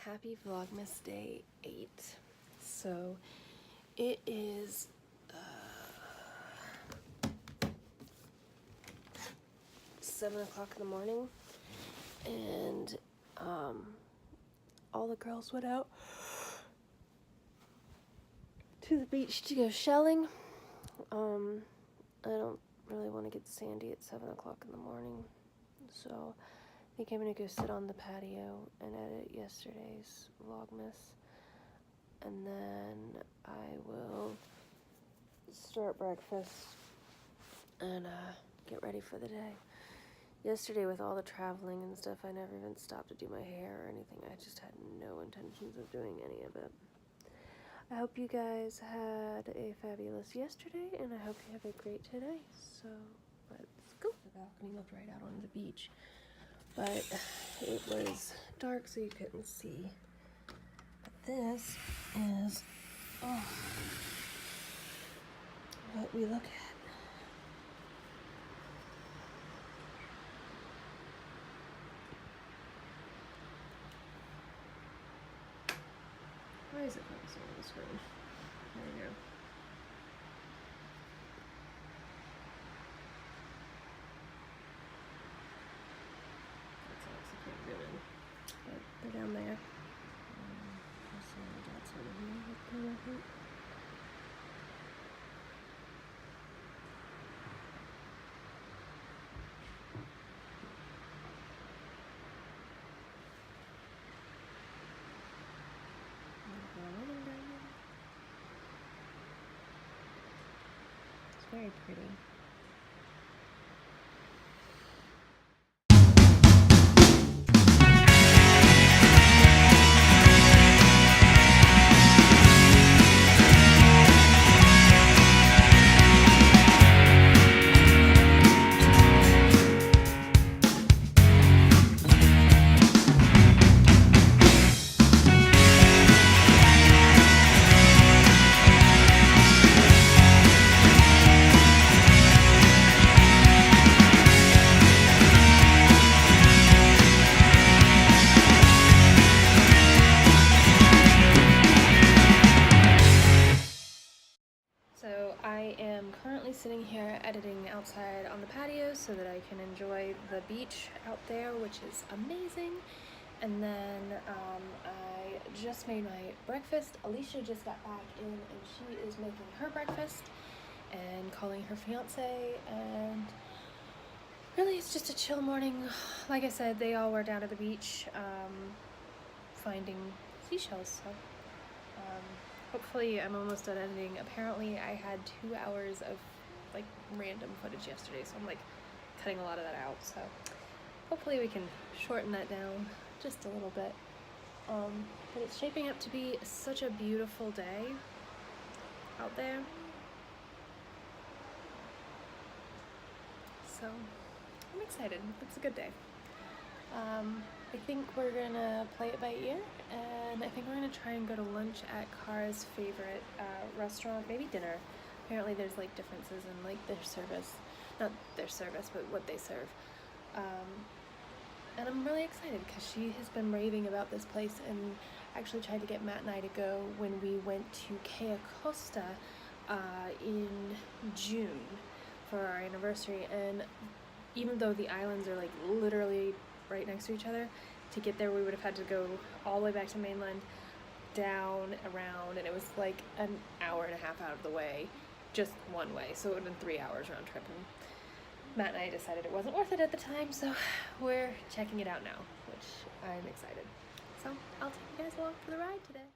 happy Vlogmas day 8. So it is 7 o'clock in the morning, and all the girls went out to the beach to go shelling. I don't really want to get sandy at 7 o'clock in the morning, so I think I'm going to go sit on the patio and edit yesterday's Vlogmas, and then I will start breakfast and get ready for the day. Yesterday, with all the traveling and stuff, I never even stopped to do my hair or anything. I just had no intentions of doing any of it. I hope you guys had a fabulous yesterday, and I hope you have a great today. So let's go. The balcony looked right out onto the beach, but it was dark, so you couldn't see. But this is what we look at. Why is it focusing on the screen? There we go. That's actually pretty good. But they're down there. That's over here. I think. It's very pretty. So I am currently sitting here editing outside on the patio so that I can enjoy the beach out there, which is amazing. And then I just made my breakfast. Alicia just got back in and she is making her breakfast and calling her fiance, and really it's just a chill morning. Like I said, they all were down at the beach finding seashells, so hopefully I'm almost done editing. Apparently I had 2 hours of like random footage yesterday, so I'm like cutting a lot of that out, so hopefully we can shorten that down just a little bit. But it's shaping up to be such a beautiful day out there, so I'm excited. It's a good day. I think we're gonna play it by ear, and I think we're gonna try and go to lunch at Kara's favorite restaurant, maybe dinner. Apparently there's like differences in like their service, not their service, but what they serve. And I'm really excited because she has been raving about this place, and actually tried to get Matt and I to go when we went to Cayo Costa in June for our anniversary. And even though the islands are like literally right next to each other, to get there we would have had to go all the way back to mainland, down, around, and it was like an hour and a half out of the way, just one way, so it would have been 3 hours round trip. And Matt and I decided it wasn't worth it at the time, so we're checking it out now, which I'm excited. So I'll take you guys along for the ride today.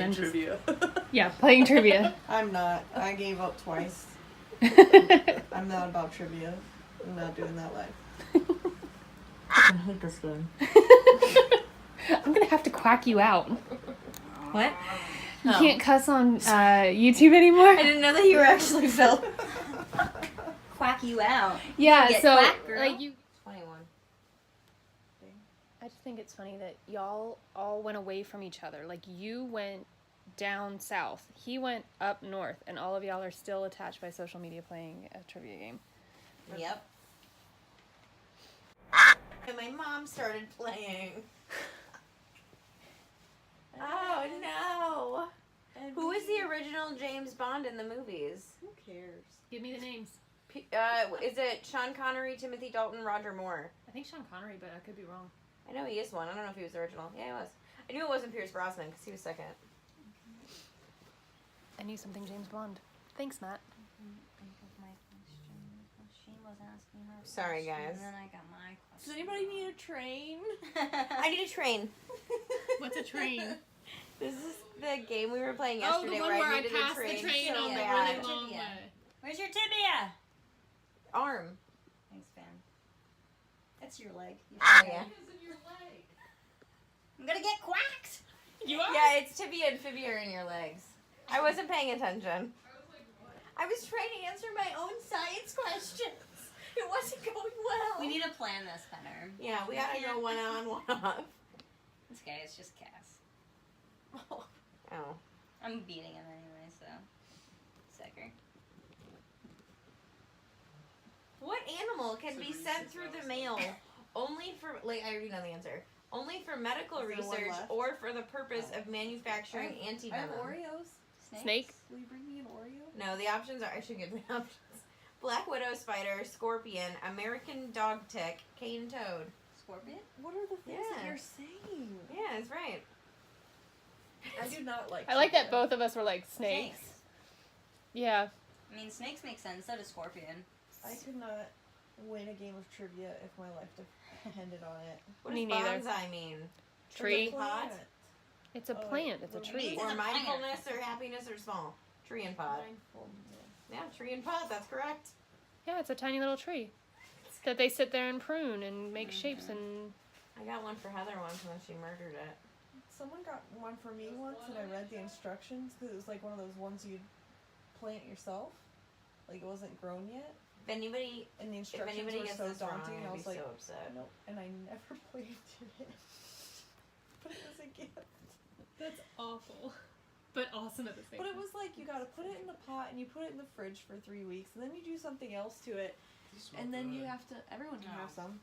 and then trivia. Yeah, playing trivia. I'm not. I gave up twice. I'm not about trivia. I'm not doing that live. I hate this game. I'm gonna have to quack you out. What? You can't cuss on YouTube anymore? I didn't know that you were actually filmed. Quack you out. Yeah, Get so quacked, girl. like you 21. I just think it's funny that y'all all went away from each other. Like you went down south, he went up north, and all of y'all are still attached by social media playing a trivia game. Yep. And my mom started playing. Oh no! Who is the original James Bond in the movies? Who cares? Give me the names. Is it Sean Connery, Timothy Dalton, Roger Moore? I think Sean Connery, but I could be wrong. I know he is one. I don't know if he was the original. Yeah, he was. I knew it wasn't Pierce Brosnan because he was second. I knew something James Bond. Thanks, Matt. She was asking her. Sorry, question, guys. And then I got my Does question. anybody need a train? I need a train. What's a train? This is the game we were playing yesterday Oh, where I needed a train. Yeah. long Trivia. way. Where's your tibia? Arm. Thanks, Fan. That's your leg. Oh, yeah. I'm gonna get quacked. You are? Yeah, it's tibia and fibia are in your legs. I wasn't paying attention. I was trying to answer my own science questions. It wasn't going well. We need to plan this better. Yeah, we gotta go one on, one off. It's okay. It's just Cass. Oh. I'm beating him anyway, so. Sucker. What animal can be sent through the mail only for, like, I already know the answer. Only for medical Is there one research left? or for the purpose of manufacturing I have antivenom? Oreos. Snake? Will you bring me an Oreo? No, the options are, I should give the options. Black widow spider, scorpion, American dog tick, cane toad. Scorpion? What are the things that Yeah. you're saying? Yeah, that's right. I do not like. I like that trivia. both of us were like snakes. Yeah. I mean, snakes make sense. So does scorpion. I could not win a game of trivia if my life depended on it. What Me does neither. bonsai mean? Tree. It's a plant. It's a Oh, plant. It's a wait. tree. It's Or a plant. mindfulness or happiness or small? Tree and pod. Mindfulness. Yeah, tree and pod, that's correct. Yeah, it's a tiny little tree that they sit there and prune and make shapes and. I got one for Heather once and then she murdered it. Someone got one for me once, and I read the instructions because it was like one of those ones you'd plant yourself, like it wasn't grown yet, If anybody, and the if instructions anybody were gets so this wrong, daunting. I'd I be was like, so upset. nope, and I never planted it. But it was a gift. That's awful, but awesome at the same But it was like you gotta put it in the pot and you put it in the fridge for 3 weeks, and then you do something else to it, and then you have to. Everyone can have some.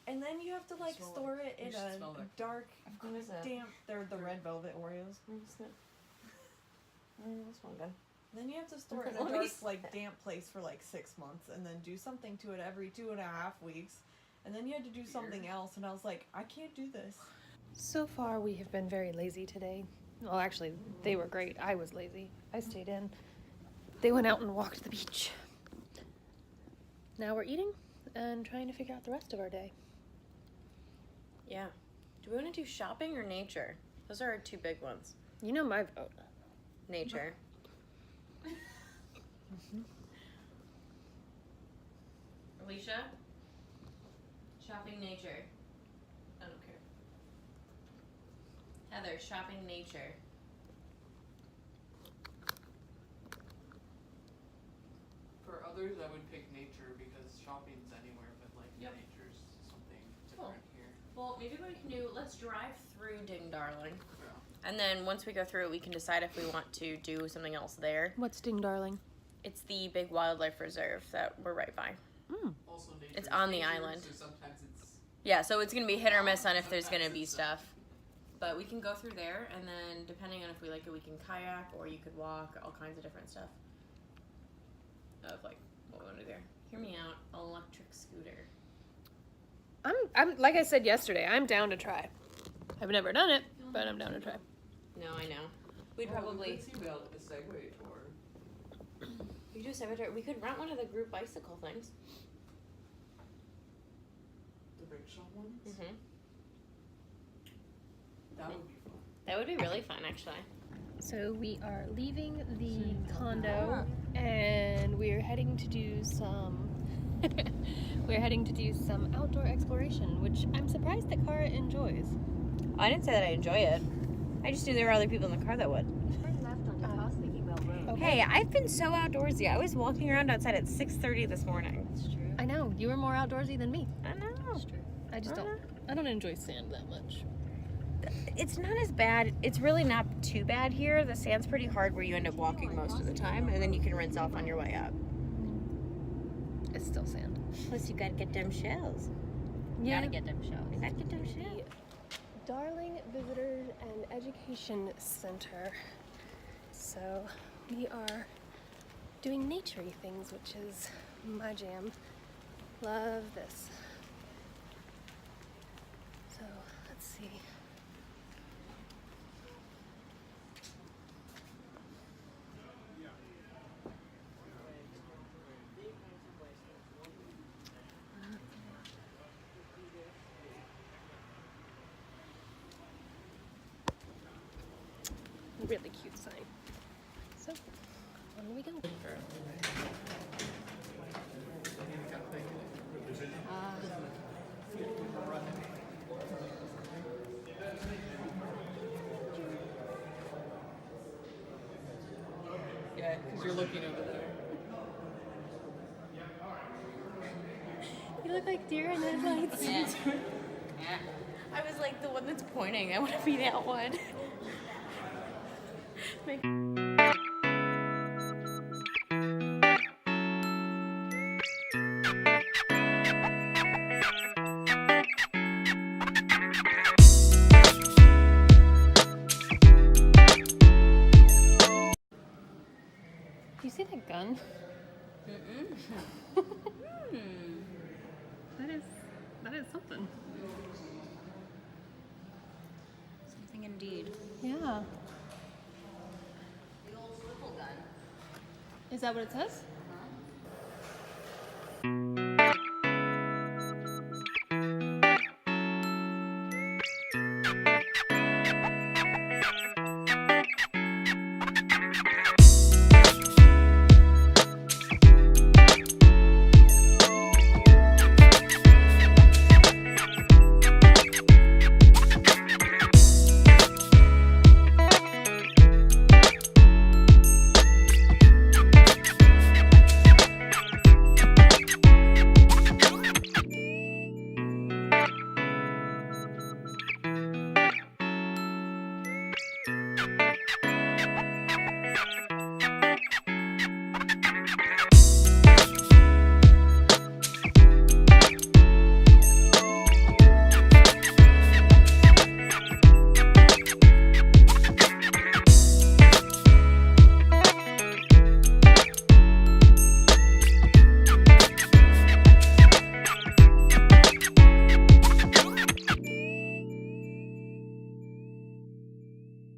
And then you have to like store it in a dark, What is it? damp. They're the red velvet Oreos. This one good. Then you have to store it in a Let me dark, like damp place for like 6 months, and then do something to it every 2.5 weeks, and then you had to do something else. And I was like, I can't do this. So far, we have been very lazy today. Well, actually, they were great. I was lazy. I stayed in. They went out and walked the beach. Now we're eating and trying to figure out the rest of our day. Yeah. Do we want to do shopping or nature? Those are our two big ones. You know my vote. Nature. Alicia? Shopping nature. I don't care. Heather, shopping nature. For others, I would pick nature because shopping's anywhere, but like Yep. nature's something Cool. different here. Well, maybe what we can do, let's drive through Ding Darling. Yeah. And then once we go through it, we can decide if we want to do something else there. What's Ding Darling? It's the big wildlife reserve that we're right by. Also, nature. It's on the nature, island. So sometimes it's Yeah, so it's going to be hit or miss on if there's going to be stuff. But we can go through there, and then depending on if we like it, we can kayak, or you could walk, all kinds of different stuff. Of like, what we want to do there. Hear me out, electric scooter. I'm like I said yesterday, I'm down to try. I've never done it, but I'm down to try. No, I know. We'd We probably... could see about a Segway tour. We could do a Segway. We could rent one of the group bicycle things. The rickshaw ones. Mm-hmm. That would be fun. That would be really fun, actually. So we are leaving the condo and we're heading to do some outdoor exploration, which I'm surprised that Cara enjoys. I didn't say that I enjoy it. I just knew there were other people in the car that would. Okay. Hey, I've been so outdoorsy. I was walking around outside at 6:30 this morning. That's true. I know, you were more outdoorsy than me. I know. That's true. I don't enjoy sand that much. It's not as bad. It's really not too bad here. The sand's pretty hard where you end up walking most of the time, and then you can rinse off on your way up. It's still sand. Plus, you gotta get them shells. Yeah. Gotta get them shells. You gotta get them shells. Darling Visitor and Education Center. So we are doing nature-y things, which is my jam. Love this. So let's see. Really cute sign. So, on we go. Yeah, because you're looking over there. You look like deer in headlights. Yeah. I was like the one that's pointing. I want to be that one. You see that gun? That is something. Something indeed. Yeah. The old swivel gun. Is that what it says?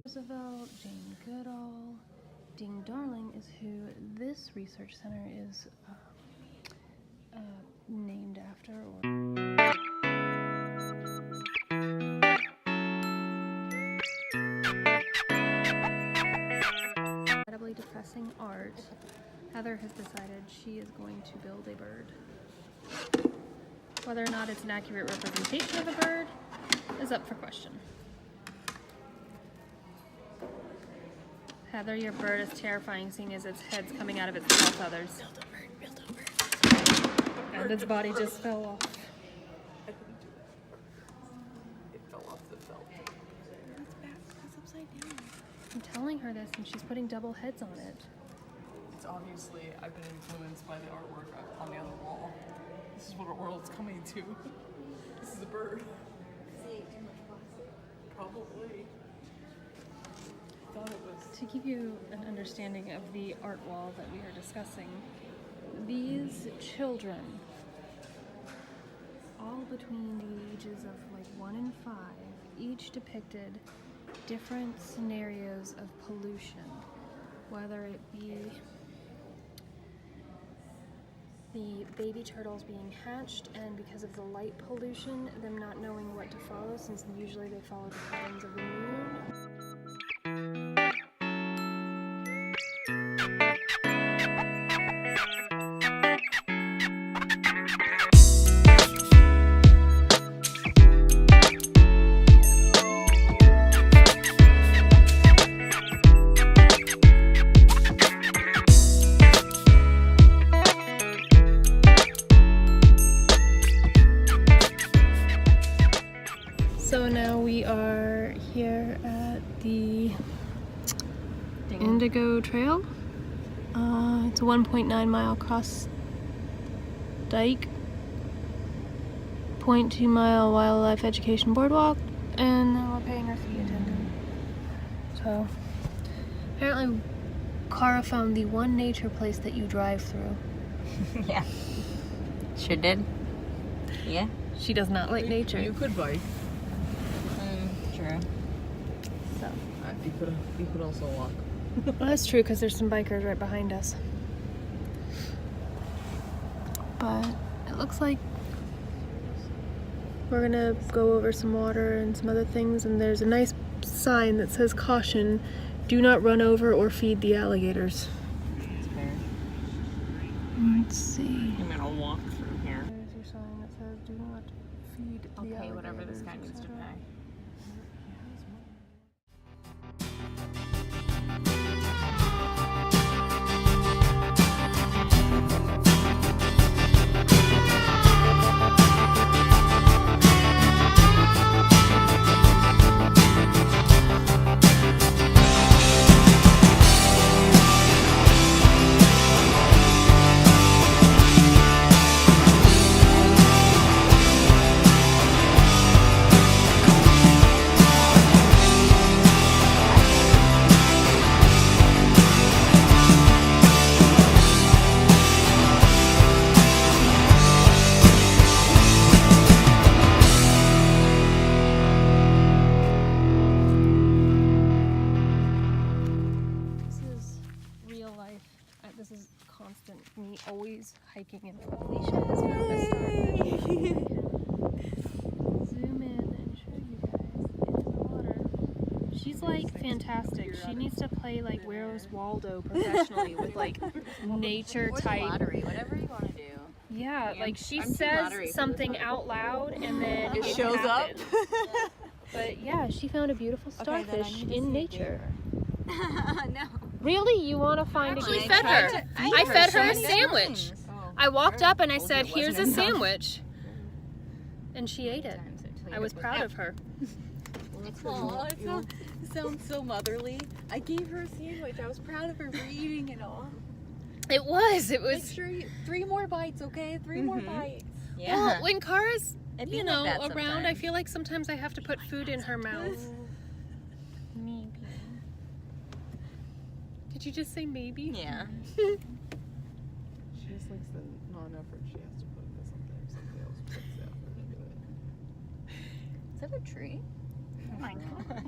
Roosevelt, Jane Goodall, Dean Darling is who this research center is named after. Incredibly depressing art. Heather has decided she is going to build a bird. Whether or not it's an accurate representation of a bird is up for question. Heather, your bird is terrifying, seeing as its head's coming out of its tail feathers. Build a bird. And its body just fell off. It fell off the felt. That's upside down. I'm telling her this, and she's putting double heads on it. It's obviously, I've been influenced by the artwork on the other wall. This is what our world's coming to. This is a bird. Probably. Thought it was. To give you an understanding of the art wall that we are discussing, these children, all between the ages of like 1 and 5, each depicted different scenarios of pollution, whether it be the baby turtles being hatched, and because of the light pollution, them not knowing what to follow, since usually they follow the patterns of the moon. Indigo Trail. It's a 1.9 mile cross dike, 0.2 mile wildlife education boardwalk, and now we're paying our fee attendant. So apparently Cara found the one nature place that you drive through. Yeah. Sure did. Yeah. She does not like nature. You could bike. True. So You could also walk. well, that's true because there's some bikers right behind us. But it looks like we're gonna go over some water and some other things, and there's a nice sign that says caution, do not run over or feed the alligators. That's fair. Let's see. I'm gonna walk through here. There's your sign that says do not feed the alligators. Okay, whatever this guy needs to etc. pay. This is real life. This is constant me always hiking in Felicia has found a starfish. Zoom in and show you guys in the water. She's like fantastic. She needs to play like Where's Waldo professionally with like nature type. Lottery, whatever you want to do. Yeah, like she I'm too says lottery for something out loud and then It shows up. happens. But yeah, she found a beautiful starfish in nature. No. Really? You want to find a Actually game? fed her. I fed her a so many sandwich. times. I walked up and I said, Told you it here's a wasn't enough. sandwich. And she ate it. I was proud of her. Aw, it sounds so motherly. I gave her a sandwich. I was proud of her for eating it all. It was. Make sure you 3 more bites, okay? 3 more bites. Yeah. Well, when Cara's, It'd be you like know, that around, I sometimes. feel like sometimes I have to put food in her mouth. Maybe. Did you just say maybe? Yeah. She just likes the non-effort she has to put into something. Somebody else puts the effort into it. Is that a tree? Oh my god.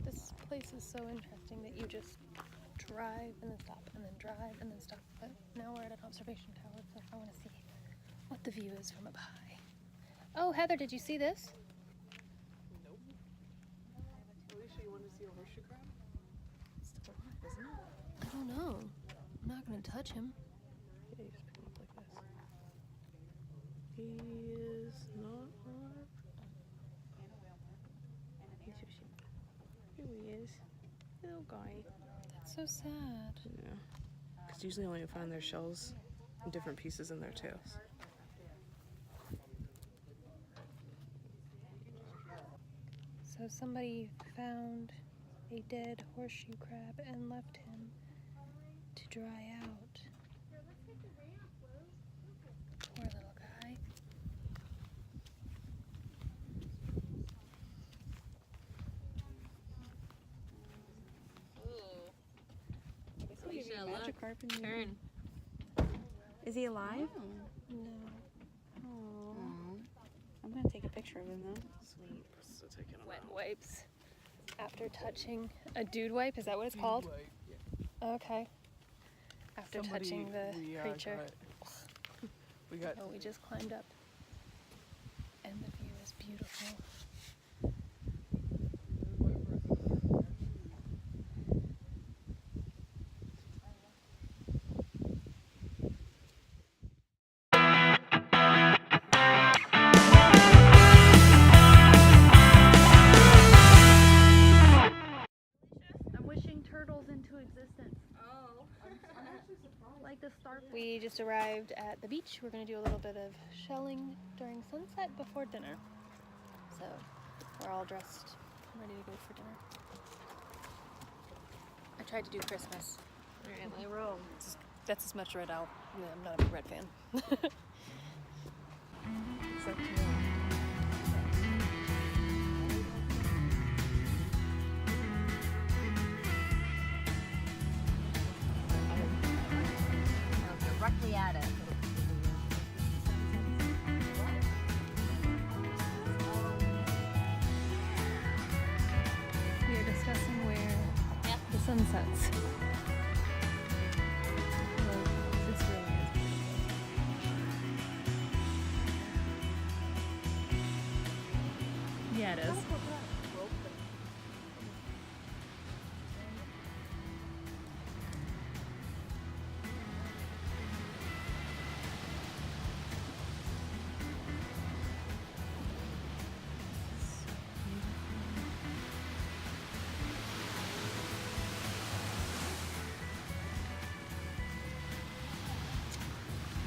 This place is so interesting that you just drive and then stop and then drive and then stop. But now we're at an observation tower, so I want to see what the view is from up high. Oh, Heather, did you see this? Nope. Alicia, you want to see a horseshoe crab? It's still alive, isn't it? I don't know. I'm not going to touch him. Yeah, you just pick him up like this. He is not alive. Here he is. Little guy. That's so sad. Yeah. Because usually only find their shells and different pieces in their tails. So somebody found a dead horseshoe crab and left him to dry out. carp in the Turn. Is he alive? No. Oh. I'm gonna take a picture of him though. Sweet. So taking him Wet out. wipes after touching a dude wipe. Is that what it's called? Okay. After touching the creature. We got. Oh, we just climbed up, and the view is beautiful. I'm wishing turtles into existence. Oh. Like the star. We just arrived at the beach. We're gonna do a little bit of shelling during sunset before dinner. So we're all dressed, ready to go for dinner. I tried to do Christmas. Alright, my room. That's as much red out. Yeah, I'm not a big red fan. It's up to you. Directly at it. We are discussing where the sun sets. Well, this really is beautiful. Yeah, it is.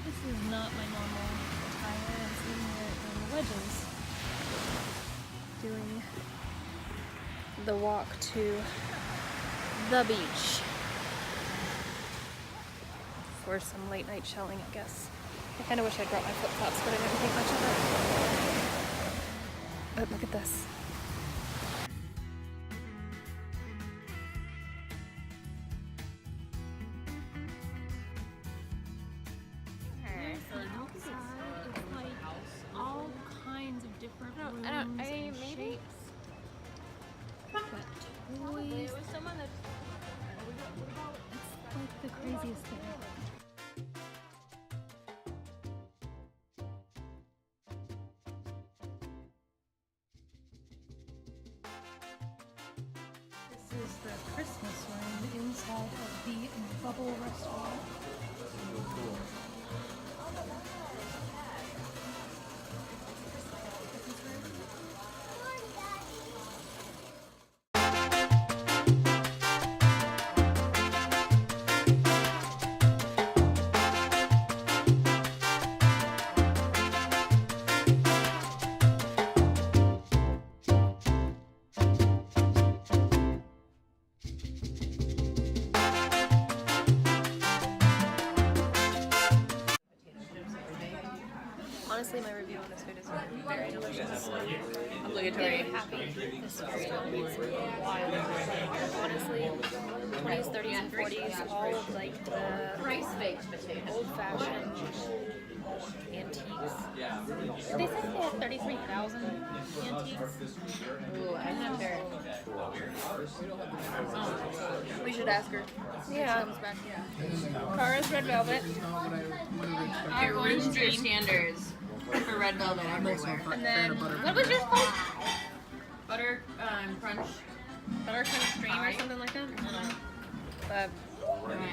This is not my normal attire. I'm sitting here in wedges doing the walk to the beach for some late night shelling, I guess. I kind of wish I'd brought my flip-flops, but I didn't think much of it. But look at this. Outside, it's like all kinds of different rooms and shapes. Got toys. It was someone that. It's like the craziest thing. This is the Christmas room inside of the Bubble Restaurant. Honestly, my review on this food is very delicious. Obligatory. Very happy. This restaurant is wild. Honestly, 20s, 30s, and 40s, all of like the Rice-baked potatoes. old-fashioned antiques. Did they say they had 33,000 antiques? Ooh, I have there. We should ask her. Yeah. Comes back. Cara's Red Velvet. Your orange deer standards for red velvet everywhere. And then, what was yours called? Butter crunch. Butter crunch stream or something like that? But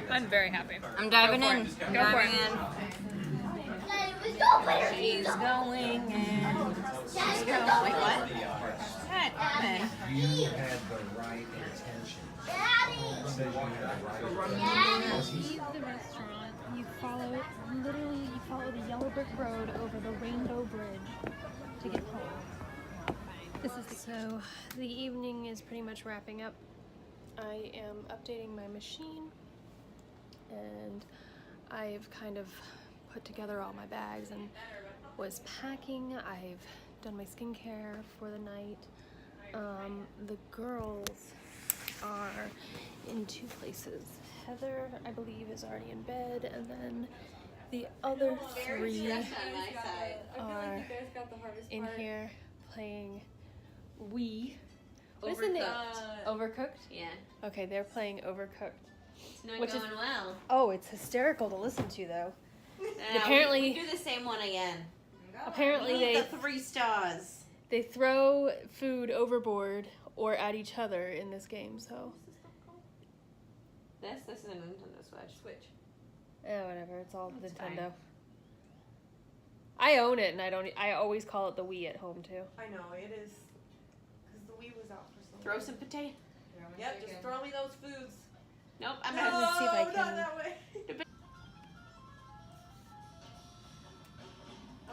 I'm very happy. I'm diving Go for in. it. I'm Go for diving it. in. She's going in. She's going. Wait, what? Okay. You had the right intention. Said you had the right intention. Leave the restaurant, you follow the yellow brick road over the Rainbow Bridge to get home. So the evening is pretty much wrapping up. I am updating my machine and I've kind of put together all my bags and was packing. I've done my skincare for the night. The girls are in two places Heather, I believe, is already in bed, and then the other three are in here playing Wii. What is the name? Overcooked? Yeah. Okay, they're playing Overcooked. It's not Which is- going well. Oh, it's hysterical to listen to, though. Apparently, we do the same one again. Apparently, We need the 3 stars. they throw food overboard or at each other in this game. So, This is a Nintendo Switch. whatever. It's all That's Nintendo. fine. I own it, and I always call it the Wii at home too. I know, it is. Because the Wii was out for so Throw long. some potato. Yep, just throw me those foods. Nope, I'm No, gonna. Let's see if I not can- that way.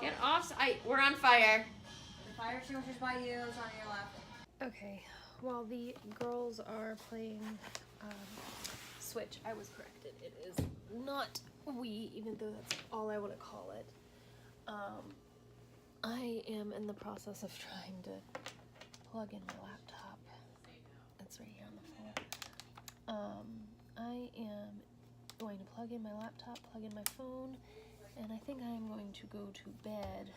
Get off! We're on fire. The fire extinguisher's by you. It's on your left. Okay, while the girls are playing Switch, I was corrected. It is not Wii, even though that's all I want to call it. I am in the process of trying to plug in my laptop. It's right here on the floor. I am going to plug in my laptop, plug in my phone, and I think I am going to go to bed